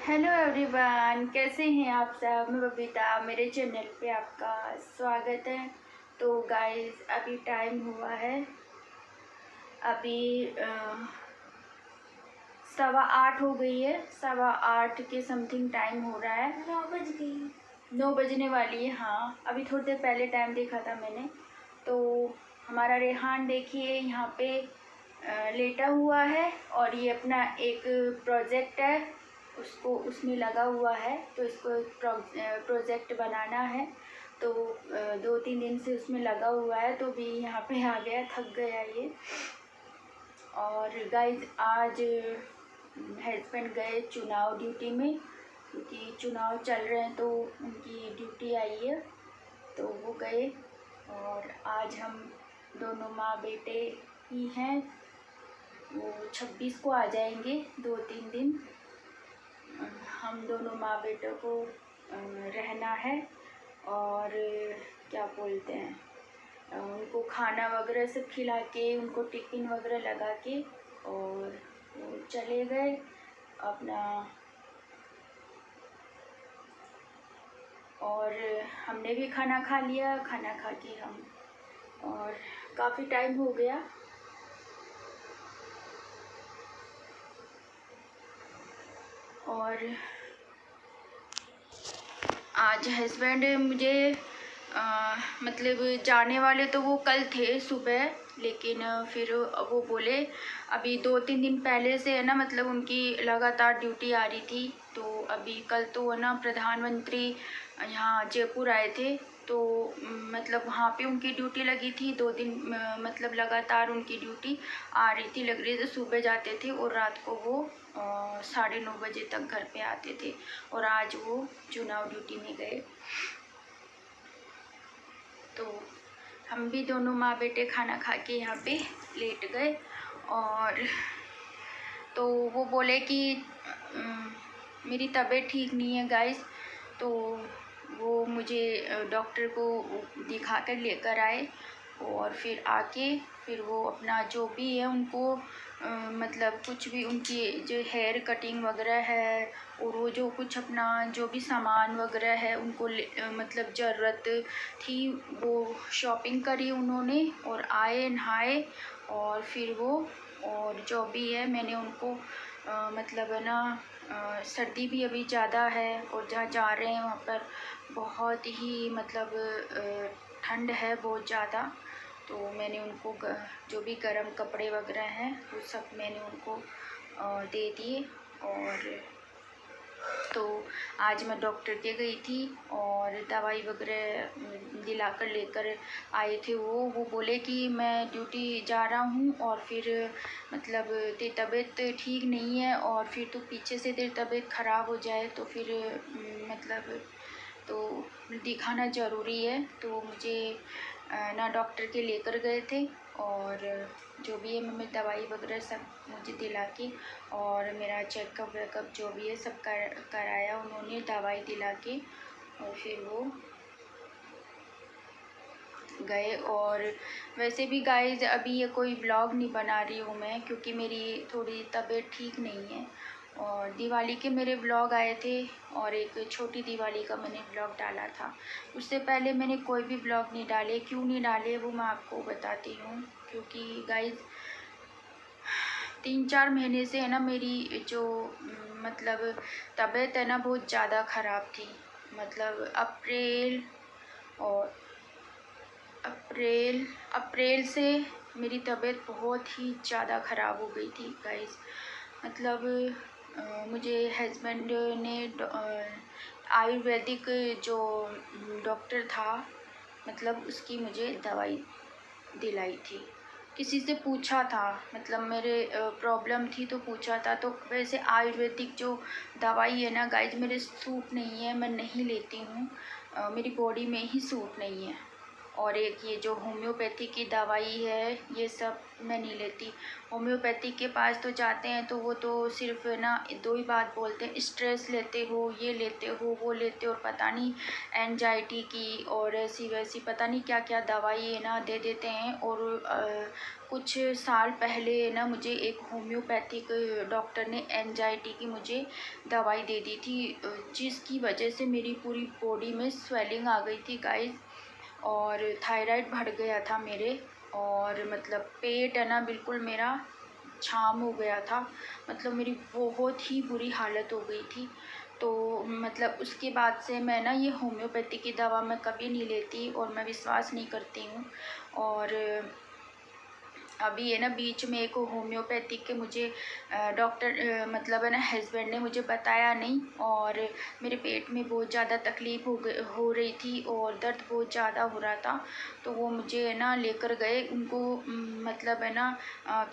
Hello everyone, कैसे हैं आप सब। मैं बबीता, मेरे चैनल पे आपका स्वागत है। तो गाइस, अभी टाइम हुआ है, अभी 7:15 हो गई है। 7:15 के समथिंग टाइम हो रहा है। 9 बज गई। 9 बजने वाली है। हाँ, अभी थोड़ी देर पहले टाइम देखा था मैंने। तो हमारा रेहान देखिए यहाँ पे लेटा हुआ है और ये अपना एक प्रोजेक्ट है, उसको उसमें लगा हुआ है। तो इसको एक प्रोजेक्ट बनाना है। तो 2-3 दिन से उसमें लगा हुआ है। तो भी यहाँ पे आ गया, थक गया ये। और गाइज, आज हस्बैंड गए चुनाव ड्यूटी में, क्योंकि चुनाव चल रहे हैं तो उनकी ड्यूटी आई है। तो वो गए और आज हम दोनों माँ बेटे ही हैं। वो 26 को आ जाएंगे, 2-3 दिन। हम दोनों माँ बेटों को रहना है और क्या बोलते हैं, उनको खाना वगैरह सब खिला के, उनको टिफ़िन वगैरह लगा के और वो चले गए अपना। और हमने भी खाना खा लिया। खाना खा के हम, और काफ़ी टाइम हो गया। और आज हस्बैंड मुझे मतलब जाने वाले तो वो कल थे सुबह, लेकिन फिर वो बोले अभी 2-3 दिन पहले से है ना, मतलब उनकी लगातार ड्यूटी आ रही थी। तो अभी कल तो है ना प्रधानमंत्री यहाँ जयपुर आए थे। तो मतलब वहाँ पे उनकी ड्यूटी लगी थी 2 दिन, मतलब लगातार उनकी ड्यूटी आ रही थी, लग रही थी। सुबह जाते थे और रात को वो 9:30 बजे तक घर पे आते थे। और आज वो चुनाव ड्यूटी में गए। तो हम भी दोनों माँ बेटे खाना खा के यहाँ पे लेट गए। और तो वो बोले कि मेरी तबीयत ठीक नहीं है गाइस। तो वो मुझे डॉक्टर को दिखा कर लेकर आए और फिर आके फिर वो अपना जो भी है उनको मतलब कुछ भी उनकी जो हेयर कटिंग वगैरह है और वो जो कुछ अपना जो भी सामान वगैरह है उनको मतलब ज़रूरत थी, वो शॉपिंग करी उन्होंने और आए, नहाए और फिर वो, और जो भी है मैंने उनको मतलब है ना, सर्दी भी अभी ज़्यादा है और जहाँ जा रहे हैं वहाँ पर बहुत ही मतलब ठंड है बहुत ज़्यादा। तो मैंने उनको जो भी गर्म कपड़े वगैरह हैं वो सब मैंने उनको दे दिए। और तो आज मैं डॉक्टर के गई थी और दवाई वगैरह दिलाकर लेकर आए थे। वो बोले कि मैं ड्यूटी जा रहा हूँ और फिर मतलब तेरी तबीयत ठीक नहीं है और फिर तो पीछे से तेरी तबीयत ख़राब हो जाए तो फिर मतलब तो दिखाना ज़रूरी है। तो मुझे ना डॉक्टर के लेकर गए थे और जो भी है मैं दवाई वगैरह सब मुझे दिला के और मेरा चेकअप वेकअप जो भी है सब कराया उन्होंने, दवाई दिला के। और फिर वो गए। और वैसे भी गाइस, अभी ये कोई ब्लॉग नहीं बना रही हूँ मैं, क्योंकि मेरी थोड़ी तबीयत ठीक नहीं है। और दिवाली के मेरे ब्लॉग आए थे और एक छोटी दिवाली का मैंने ब्लॉग डाला था। उससे पहले मैंने कोई भी ब्लॉग नहीं डाले। क्यों नहीं डाले वो मैं आपको बताती हूँ। क्योंकि गाइस 3-4 महीने से है ना मेरी जो मतलब तबीयत है ना बहुत ज़्यादा ख़राब थी। मतलब अप्रैल से मेरी तबीयत बहुत ही ज़्यादा ख़राब हो गई थी गाइस। मतलब मुझे हस्बैंड ने आयुर्वेदिक जो डॉक्टर था मतलब उसकी मुझे दवाई दिलाई थी। किसी से पूछा था, मतलब मेरे प्रॉब्लम थी तो पूछा था। तो वैसे आयुर्वेदिक जो दवाई है ना गाइस मेरे सूट नहीं है, मैं नहीं लेती हूँ, मेरी बॉडी में ही सूट नहीं है। और एक ये जो होम्योपैथी की दवाई है ये सब मैं नहीं लेती। होम्योपैथी के पास तो जाते हैं तो वो तो सिर्फ ना 2 ही बात बोलते हैं, स्ट्रेस लेते हो, ये लेते हो, वो लेते हो, और पता नहीं एंजाइटी की और ऐसी वैसी पता नहीं क्या क्या दवाई है ना दे देते हैं। और कुछ साल पहले ना मुझे एक होम्योपैथिक डॉक्टर ने एंजाइटी की मुझे दवाई दे दी थी, जिसकी वजह से मेरी पूरी बॉडी में स्वेलिंग आ गई थी गाइस, और थायराइड बढ़ गया था मेरे, और मतलब पेट है ना बिल्कुल मेरा छाम हो गया था, मतलब मेरी बहुत ही बुरी हालत हो गई थी। तो मतलब उसके बाद से मैं ना ये होम्योपैथी की दवा मैं कभी नहीं लेती और मैं विश्वास नहीं करती हूँ। और अभी है ना बीच में एक होम्योपैथिक के मुझे डॉक्टर मतलब है ना हस्बैंड ने मुझे बताया नहीं, और मेरे पेट में बहुत ज़्यादा तकलीफ़ हो रही थी और दर्द बहुत ज़्यादा हो रहा था। तो वो मुझे है ना लेकर गए उनको, मतलब है ना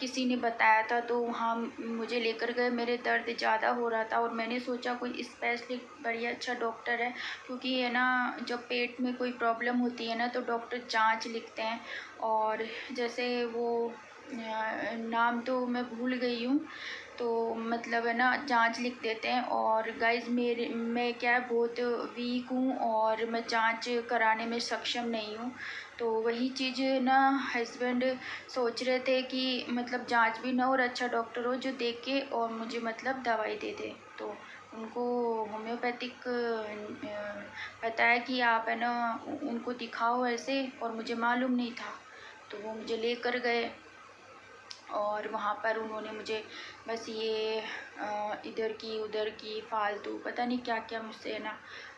किसी ने बताया था तो वहाँ मुझे लेकर गए। मेरे दर्द ज़्यादा हो रहा था और मैंने सोचा कोई स्पेशलिस्ट बढ़िया अच्छा डॉक्टर है, क्योंकि है ना जब पेट में कोई प्रॉब्लम होती है ना तो डॉक्टर जाँच लिखते हैं। और जैसे वो नाम तो मैं भूल गई हूँ, तो मतलब है ना जांच लिख देते हैं। और गाइस मैं क्या है बहुत वीक हूँ और मैं जांच कराने में सक्षम नहीं हूँ। तो वही चीज़ ना हस्बैंड सोच रहे थे कि मतलब जांच भी ना और अच्छा डॉक्टर हो जो देख के और मुझे मतलब दवाई दे दे। तो उनको होम्योपैथिक बताया कि आप है ना उनको दिखाओ ऐसे, और मुझे मालूम नहीं था। तो वो मुझे लेकर गए और वहाँ पर उन्होंने मुझे बस ये इधर की उधर की फालतू पता नहीं क्या क्या मुझसे है ना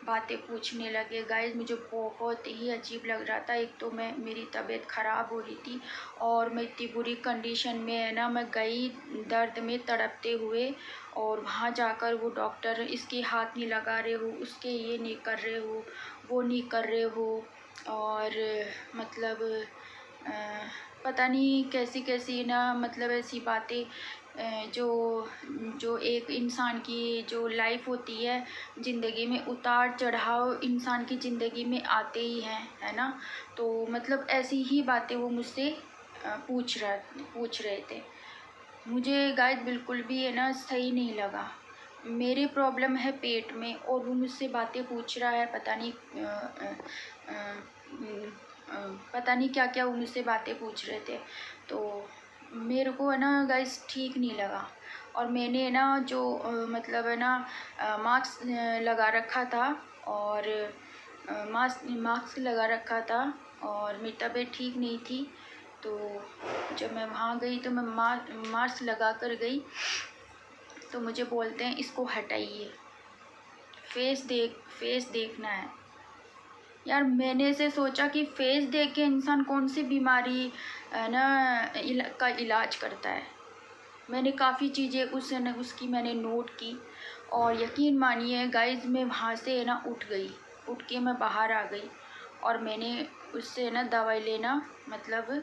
बातें पूछने लगे। गाइस मुझे बहुत ही अजीब लग रहा था। एक तो मेरी तबीयत ख़राब हो रही थी और मैं इतनी बुरी कंडीशन में है ना मैं गई दर्द में तड़पते हुए, और वहाँ जाकर वो डॉक्टर इसके हाथ नहीं लगा रहे हो, उसके ये नहीं कर रहे हो, वो नहीं कर रहे हो, और मतलब पता नहीं कैसी कैसी ना मतलब ऐसी बातें जो जो एक इंसान की जो लाइफ होती है ज़िंदगी में उतार चढ़ाव इंसान की ज़िंदगी में आते ही हैं, है ना। तो मतलब ऐसी ही बातें वो मुझसे पूछ रहे थे। मुझे गाइस बिल्कुल भी है ना सही नहीं लगा। मेरी प्रॉब्लम है पेट में और वो मुझसे बातें पूछ रहा है, पता नहीं पता नहीं क्या क्या वो मुझसे बातें पूछ रहे थे। तो मेरे को है ना गाइस ठीक नहीं लगा। और मैंने ना जो मतलब है ना मास्क लगा रखा था, और मास्क लगा रखा था और मेरी तबीयत ठीक नहीं थी। तो जब मैं वहाँ गई तो मैं मास्क लगा कर गई, तो मुझे बोलते हैं इसको हटाइए, फेस देखना है। यार मैंने से सोचा कि फेस देख के इंसान कौन सी बीमारी ना का इलाज करता है। मैंने काफ़ी चीज़ें उसकी मैंने नोट की, और यकीन मानिए गाइस मैं वहाँ से ना उठ के मैं बाहर आ गई, और मैंने उससे ना दवाई लेना मतलब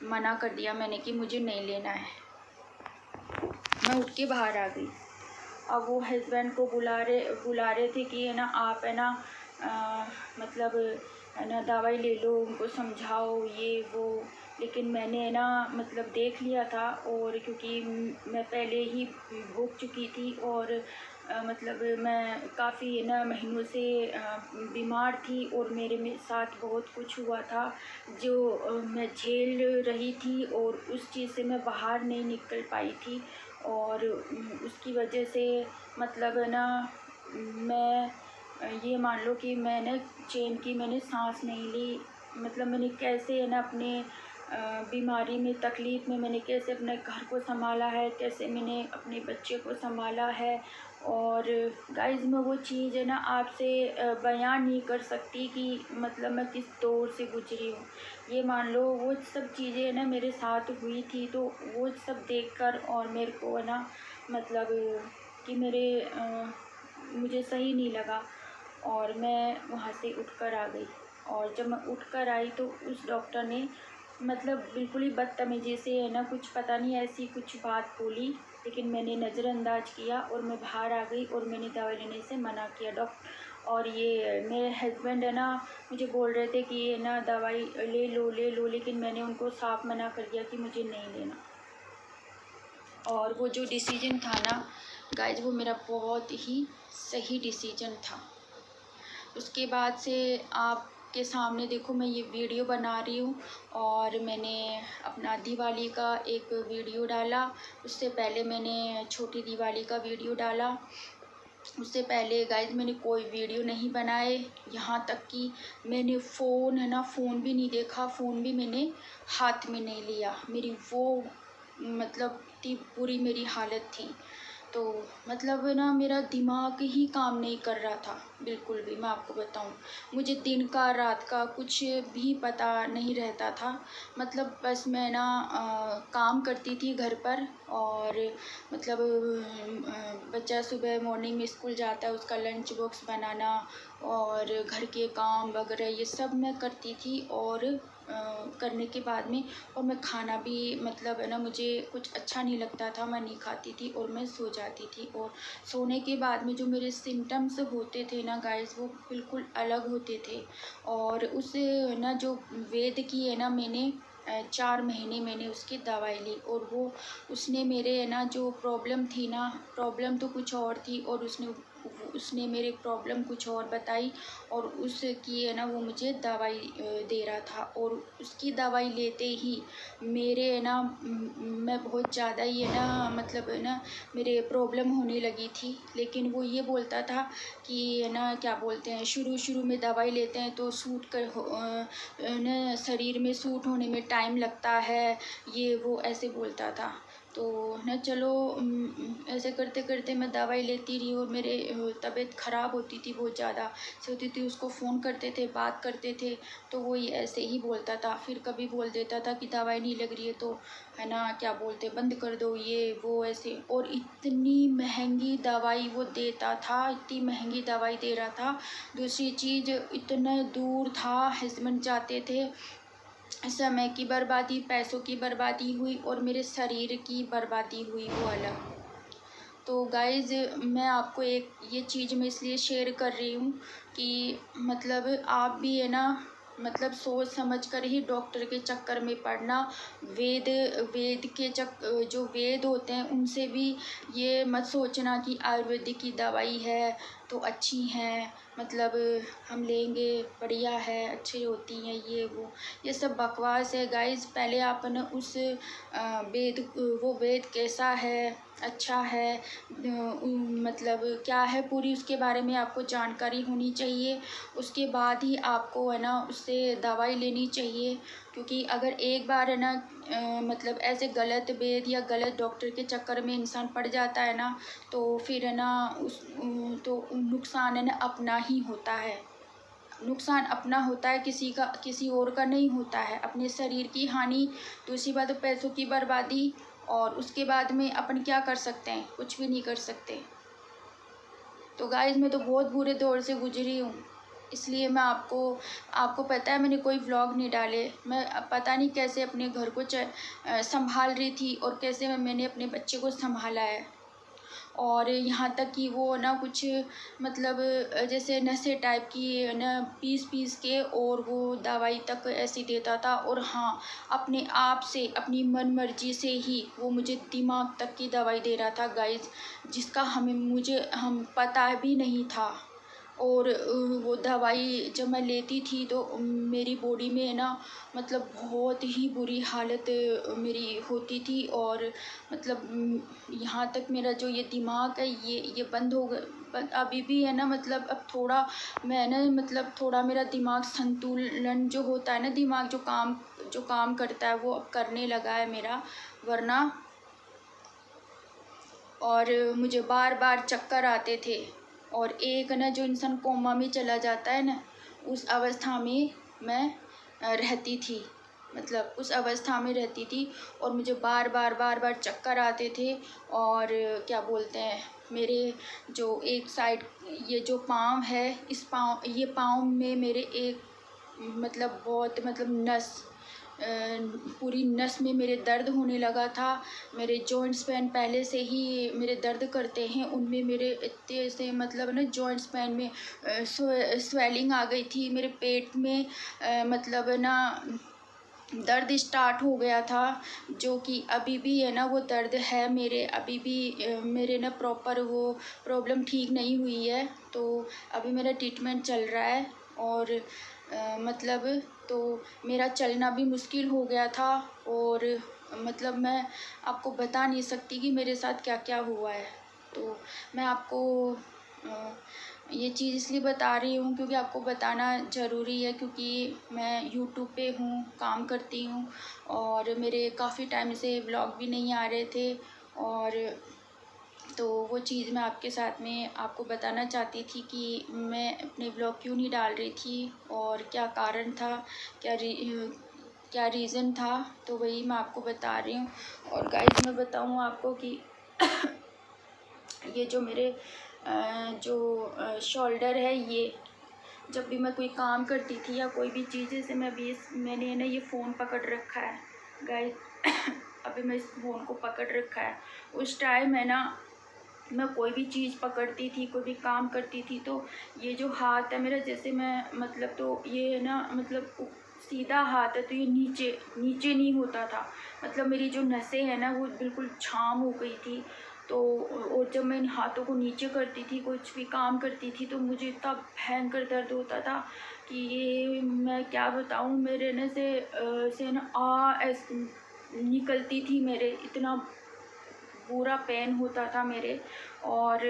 मना कर दिया मैंने कि मुझे नहीं लेना है। मैं उठ के बाहर आ गई। अब वो हस्बैंड को बुला रहे थे कि है ना आप है ना मतलब है ना दवाई ले लो, उनको समझाओ ये वो। लेकिन मैंने है ना मतलब देख लिया था, और क्योंकि मैं पहले ही भोग चुकी थी, और मतलब मैं काफ़ी है ना महीनों से बीमार थी, और मेरे में साथ बहुत कुछ हुआ था जो मैं झेल रही थी, और उस चीज़ से मैं बाहर नहीं निकल पाई थी। और उसकी वजह से मतलब है ना मैं ये मान लो कि मैंने चैन की मैंने सांस नहीं ली। मतलब मैंने कैसे है ना अपने बीमारी में तकलीफ़ में मैंने कैसे अपने घर को संभाला है, कैसे मैंने अपने बच्चे को संभाला है। और गाइस मैं वो चीज़ है ना आपसे बयान नहीं कर सकती कि मतलब मैं किस दौर से गुजरी हूँ। ये मान लो वो सब चीज़ें है ना मेरे साथ हुई थी, तो वो सब देखकर और मेरे को है ना मतलब कि मुझे सही नहीं लगा, और मैं वहाँ से उठकर आ गई। और जब मैं उठकर आई तो उस डॉक्टर ने मतलब बिल्कुल ही बदतमीज़ी से है ना कुछ पता नहीं ऐसी कुछ बात बोली, लेकिन मैंने नज़रअंदाज किया और मैं बाहर आ गई और मैंने दवाई लेने से मना किया डॉक्टर। और ये मेरे हस्बैंड है ना, मुझे बोल रहे थे कि ये ना दवाई ले लो, लेकिन मैंने उनको साफ मना कर दिया कि मुझे नहीं लेना। और वो जो डिसीजन था ना गाइज, वो मेरा बहुत ही सही डिसीजन था। उसके बाद से आपके सामने देखो मैं ये वीडियो बना रही हूँ, और मैंने अपना दिवाली का एक वीडियो डाला, उससे पहले मैंने छोटी दिवाली का वीडियो डाला, उससे पहले गाइज मैंने कोई वीडियो नहीं बनाए। यहाँ तक कि मैंने फ़ोन है ना, फ़ोन भी नहीं देखा, फ़ोन भी मैंने हाथ में नहीं लिया। मेरी वो मतलब इतनी बुरी मेरी हालत थी। तो मतलब ना मेरा दिमाग ही काम नहीं कर रहा था बिल्कुल भी। मैं आपको बताऊं, मुझे दिन का रात का कुछ भी पता नहीं रहता था। मतलब बस मैं ना काम करती थी घर पर, और मतलब बच्चा सुबह मॉर्निंग में स्कूल जाता है, उसका लंच बॉक्स बनाना और घर के काम वगैरह ये सब मैं करती थी। और करने के बाद में और मैं खाना भी मतलब है ना, मुझे कुछ अच्छा नहीं लगता था, मैं नहीं खाती थी और मैं सो जाती थी। और सोने के बाद में जो मेरे सिम्टम्स होते थे ना गाइस, वो बिल्कुल अलग होते थे। और उस ना जो वेद की है ना, मैंने 4 महीने मैंने उसकी दवाई ली, और वो उसने मेरे है ना जो प्रॉब्लम थी ना, प्रॉब्लम तो कुछ और थी, और उसने मेरे प्रॉब्लम कुछ और बताई, और उसकी है ना वो मुझे दवाई दे रहा था। और उसकी दवाई लेते ही मेरे है ना मैं बहुत ज़्यादा ही है ना, मतलब है ना मेरे प्रॉब्लम होने लगी थी। लेकिन वो ये बोलता था कि है ना, क्या बोलते हैं, शुरू में दवाई लेते हैं तो सूट कर ना शरीर में सूट होने में टाइम लगता है, ये वो ऐसे बोलता था। तो ना चलो ऐसे करते करते मैं दवाई लेती रही, और मेरे तबीयत ख़राब होती थी बहुत ज़्यादा से होती थी। उसको फ़ोन करते थे, बात करते थे, तो वो ये ऐसे ही बोलता था। फिर कभी बोल देता था कि दवाई नहीं लग रही है तो है ना, क्या बोलते, बंद कर दो ये वो ऐसे। और इतनी महंगी दवाई वो देता था, इतनी महंगी दवाई दे रहा था। दूसरी चीज़, इतना दूर था, हस्बैंड जाते थे, समय की बर्बादी, पैसों की बर्बादी हुई, और मेरे शरीर की बर्बादी हुई वो अलग। तो गाइज़ मैं आपको एक ये चीज़ मैं इसलिए शेयर कर रही हूँ कि मतलब आप भी है ना, मतलब सोच समझ कर ही डॉक्टर के चक्कर में पड़ना। वेद के जो वेद होते हैं उनसे भी ये मत सोचना कि आयुर्वेदिक की दवाई है तो अच्छी हैं, मतलब हम लेंगे बढ़िया है, अच्छी होती हैं, ये ये सब बकवास है गाइज़। पहले आप ना उस वो वेद कैसा है, अच्छा है, मतलब क्या है, पूरी उसके बारे में आपको जानकारी होनी चाहिए। उसके बाद ही आपको है ना उससे दवाई लेनी चाहिए। क्योंकि अगर एक बार है ना मतलब ऐसे गलत वेद या गलत डॉक्टर के चक्कर में इंसान पड़ जाता है ना, तो फिर है ना तो नुकसान है ना अपना ही होता है। नुकसान अपना होता है, किसी और का नहीं होता है। अपने शरीर की हानि, दूसरी बात तो पैसों की बर्बादी, और उसके बाद में अपन क्या कर सकते हैं, कुछ भी नहीं कर सकते। तो गाइस मैं तो बहुत बुरे दौर से गुजरी हूँ, इसलिए मैं आपको पता है मैंने कोई व्लॉग नहीं डाले। मैं पता नहीं कैसे अपने घर को संभाल रही थी, और कैसे मैंने अपने बच्चे को संभाला है। और यहाँ तक कि वो ना कुछ मतलब जैसे नशे टाइप की ना पीस के, और वो दवाई तक ऐसी देता था। और हाँ, अपने आप से अपनी मन मर्जी से ही वो मुझे दिमाग तक की दवाई दे रहा था गाइस, जिसका हम पता भी नहीं था। और वो दवाई जब मैं लेती थी तो मेरी बॉडी में ना मतलब बहुत ही बुरी हालत मेरी होती थी। और मतलब यहाँ तक मेरा जो ये दिमाग है ये बंद हो गया अभी भी है ना। मतलब अब थोड़ा मैं ना मतलब थोड़ा मेरा दिमाग संतुलन जो होता है ना, दिमाग जो काम करता है वो अब करने लगा है मेरा, वरना। और मुझे बार बार चक्कर आते थे। और एक ना जो इंसान कोमा में चला जाता है ना, उस अवस्था में मैं रहती थी, मतलब उस अवस्था में रहती थी। और मुझे बार बार चक्कर आते थे। और क्या बोलते हैं, मेरे जो एक साइड ये जो पाँव है, ये पाँव में मेरे एक मतलब बहुत मतलब पूरी नस में मेरे दर्द होने लगा था। मेरे जॉइंट्स पेन पहले से ही मेरे दर्द करते हैं, उनमें मेरे इतने से मतलब ना जॉइंट्स पेन में स्वेलिंग आ गई थी। मेरे पेट में मतलब ना दर्द स्टार्ट हो गया था, जो कि अभी भी है ना वो दर्द है मेरे, अभी भी मेरे ना प्रॉपर वो प्रॉब्लम ठीक नहीं हुई है। तो अभी मेरा ट्रीटमेंट चल रहा है और मतलब तो मेरा चलना भी मुश्किल हो गया था। और मतलब मैं आपको बता नहीं सकती कि मेरे साथ क्या क्या हुआ है। तो मैं आपको ये चीज़ इसलिए बता रही हूँ क्योंकि आपको बताना ज़रूरी है, क्योंकि मैं यूट्यूब पे हूँ, काम करती हूँ और मेरे काफ़ी टाइम से व्लॉग भी नहीं आ रहे थे। और तो वो चीज़ मैं आपके साथ में आपको बताना चाहती थी कि मैं अपने व्लॉग क्यों नहीं डाल रही थी और क्या कारण था, क्या रीज़न था। तो वही मैं आपको बता रही हूँ। और गाइस मैं बताऊँ आपको कि ये जो मेरे जो शोल्डर है, ये जब भी मैं कोई काम करती थी या कोई भी चीज़, जैसे मैंने ना ये फ़ोन पकड़ रखा है गाइस अभी मैं इस फ़ोन को पकड़ रखा है। उस टाइम है ना मैं कोई भी चीज़ पकड़ती थी, कोई भी काम करती थी, तो ये जो हाथ है मेरा, जैसे मैं मतलब तो ये है ना मतलब सीधा हाथ है तो ये नीचे नीचे नहीं होता था। मतलब मेरी जो नसें हैं ना वो बिल्कुल जाम हो गई थी। तो और जब मैं इन हाथों को नीचे करती थी, कुछ भी काम करती थी, तो मुझे इतना भयंकर दर्द होता था कि ये मैं क्या बताऊँ। मेरे न से ना निकलती थी मेरे, इतना बुरा पेन होता था मेरे। और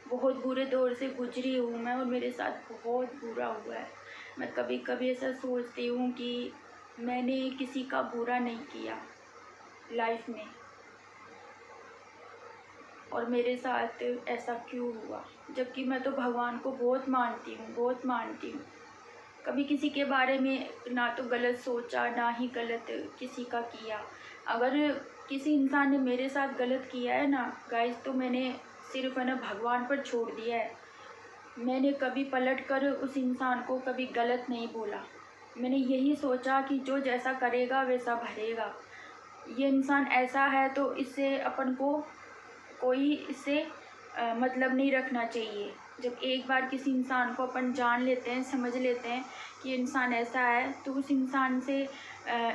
बहुत बुरे दौर से गुजरी हूँ मैं और मेरे साथ बहुत बुरा हुआ है। मैं कभी कभी ऐसा सोचती हूँ कि मैंने किसी का बुरा नहीं किया लाइफ में, और मेरे साथ ऐसा क्यों हुआ, जबकि मैं तो भगवान को बहुत मानती हूँ, बहुत मानती हूँ। कभी किसी के बारे में ना तो गलत सोचा, ना ही गलत किसी का किया। अगर किसी इंसान ने मेरे साथ गलत किया है ना गाइस, तो मैंने सिर्फ है ना भगवान पर छोड़ दिया है। मैंने कभी पलट कर उस इंसान को कभी गलत नहीं बोला। मैंने यही सोचा कि जो जैसा करेगा वैसा भरेगा। ये इंसान ऐसा है तो इससे अपन को कोई इससे मतलब नहीं रखना चाहिए। जब एक बार किसी इंसान को अपन जान लेते हैं, समझ लेते हैं कि इंसान ऐसा है, तो उस इंसान से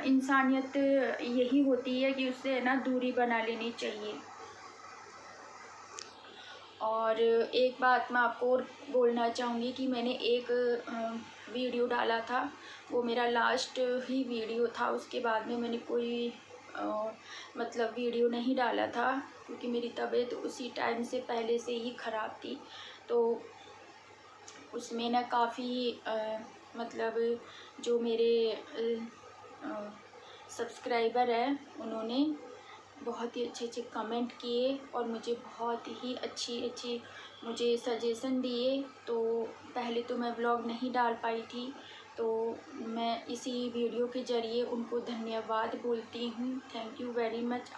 इंसानियत यही होती है कि उससे ना दूरी बना लेनी चाहिए। और एक बात मैं आपको और बोलना चाहूँगी कि मैंने एक वीडियो डाला था, वो मेरा लास्ट ही वीडियो था। उसके बाद में मैंने कोई मतलब वीडियो नहीं डाला था, क्योंकि मेरी तबीयत उसी टाइम से पहले से ही ख़राब थी। तो उसमें ना काफ़ी मतलब जो मेरे सब्सक्राइबर हैं उन्होंने बहुत ही अच्छे अच्छे कमेंट किए और मुझे बहुत ही अच्छी मुझे सजेशन दिए। तो पहले तो मैं व्लॉग नहीं डाल पाई थी, तो मैं इसी वीडियो के ज़रिए उनको धन्यवाद बोलती हूँ। Thank you very much.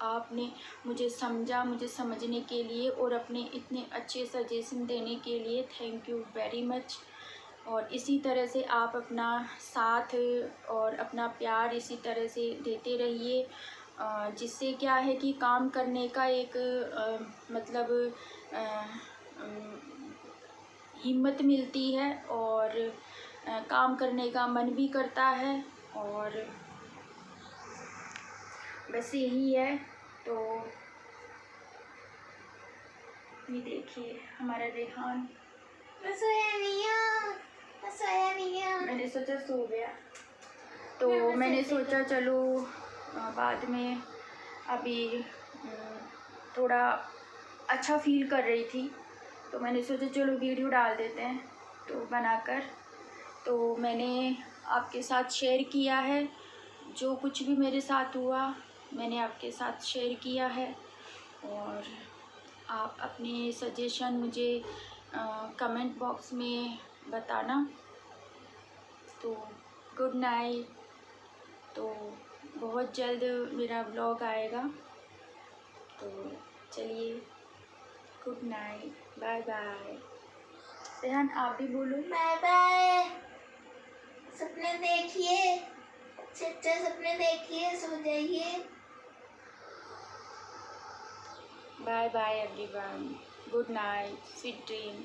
आपने मुझे समझा, मुझे समझने के लिए और अपने इतने अच्छे सजेशन देने के लिए थैंक यू वेरी मच। और इसी तरह से आप अपना साथ और अपना प्यार इसी तरह से देते रहिए, जिससे क्या है कि काम करने का एक मतलब हिम्मत मिलती है और काम करने का मन भी करता है। और बस यही है। तो ये देखिए हमारा रेहान मैंने सोचा सो गया, तो मैंने सोचा चलो बाद में अभी थोड़ा अच्छा फील कर रही थी, तो मैंने सोचा चलो वीडियो डाल देते हैं तो बनाकर। तो मैंने आपके साथ शेयर किया है, जो कुछ भी मेरे साथ हुआ मैंने आपके साथ शेयर किया है। और आप अपने सजेशन मुझे कमेंट बॉक्स में बताना। तो गुड नाइट। तो बहुत जल्द मेरा व्लॉग आएगा, तो चलिए good night, bye bye. Rehan आप भी बोलो बाय बाय। सपने देखिए, अच्छे सपने देखिए, सो जाइए। Bye bye everyone, good night, sweet dream.